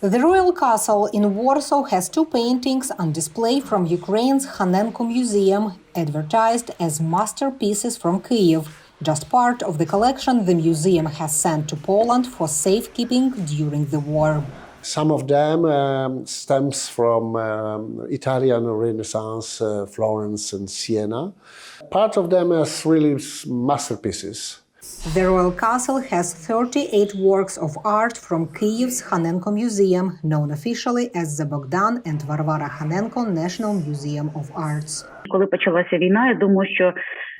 The Royal Castle in Warsaw has two paintings on display from Ukraine's Hanenko Museum, advertised as masterpieces from Kyiv, just part of the collection the museum has sent to Poland for safekeeping during the war. Some of them stems from Italian Renaissance, Florence and Siena. Part of them is really masterpieces. The Royal Castle has 38 works of art from Kyiv's Hanenko Museum, known officially as the Bogdan and Varvara Hanenko National Museum of Arts.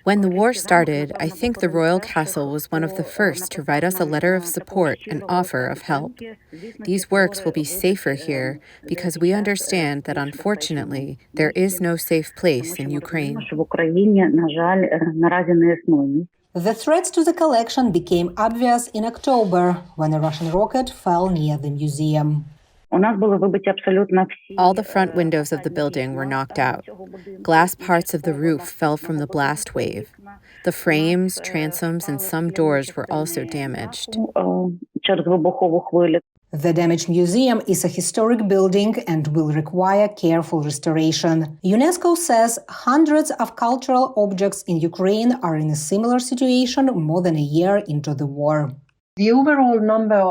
When the war started, I think the Royal Castle was one of the first to write us a letter of support and offer of help. These works will be safer here because we understand that, unfortunately, there is no safe place in Ukraine. The threats to the collection became obvious in October, when a Russian rocket fell near the museum. All the front windows of the building were knocked out. Glass parts of the roof fell from the blast wave. The frames, transoms, and some doors were also damaged. The damaged museum is a historic building and will require careful restoration. UNESCO says hundreds of cultural objects in Ukraine are in a similar situation more than a year into the war. The overall number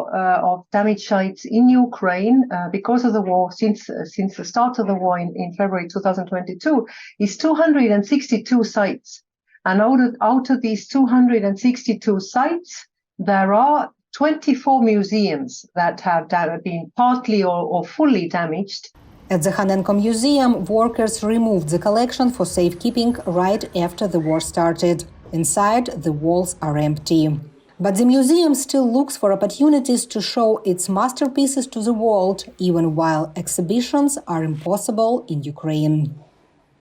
of damaged sites in Ukraine because of the war since the start of the war in February 2022 is 262 sites. And out of these 262 sites, there are 24 museums that have been partly or fully damaged. At the Hanenko Museum, workers removed the collection for safekeeping right after the war started. Inside, the walls are empty. But the museum still looks for opportunities to show its masterpieces to the world, even while exhibitions are impossible in Ukraine.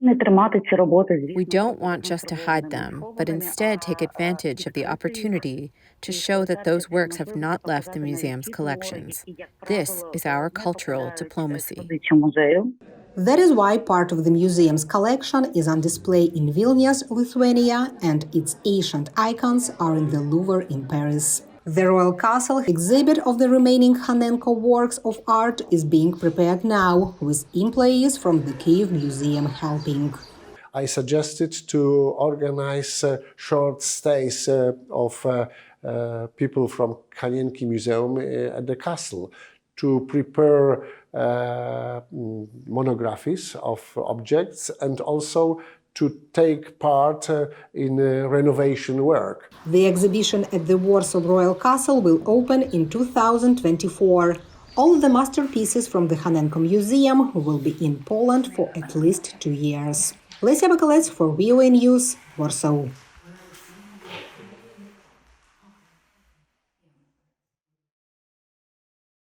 We don't want just to hide them, but instead take advantage of the opportunity to show that those works have not left the museum's collections. This is our cultural diplomacy. That is why part of the museum's collection is on display in Vilnius, Lithuania, and its ancient icons are in the Louvre in Paris. The Royal Castle exhibit of the remaining Hanenko works of art is being prepared now, with employees from the Kyiv Museum helping. I suggested to organize short stays of people from Hanenko Museum at the castle to prepare monographies of objects and also to take part in renovation work. The exhibition at the Warsaw Royal Castle will open in 2024. All the masterpieces from the Hanenko Museum will be in Poland for at least 2 years. Lesia Bakalets for VOA News, Warsaw.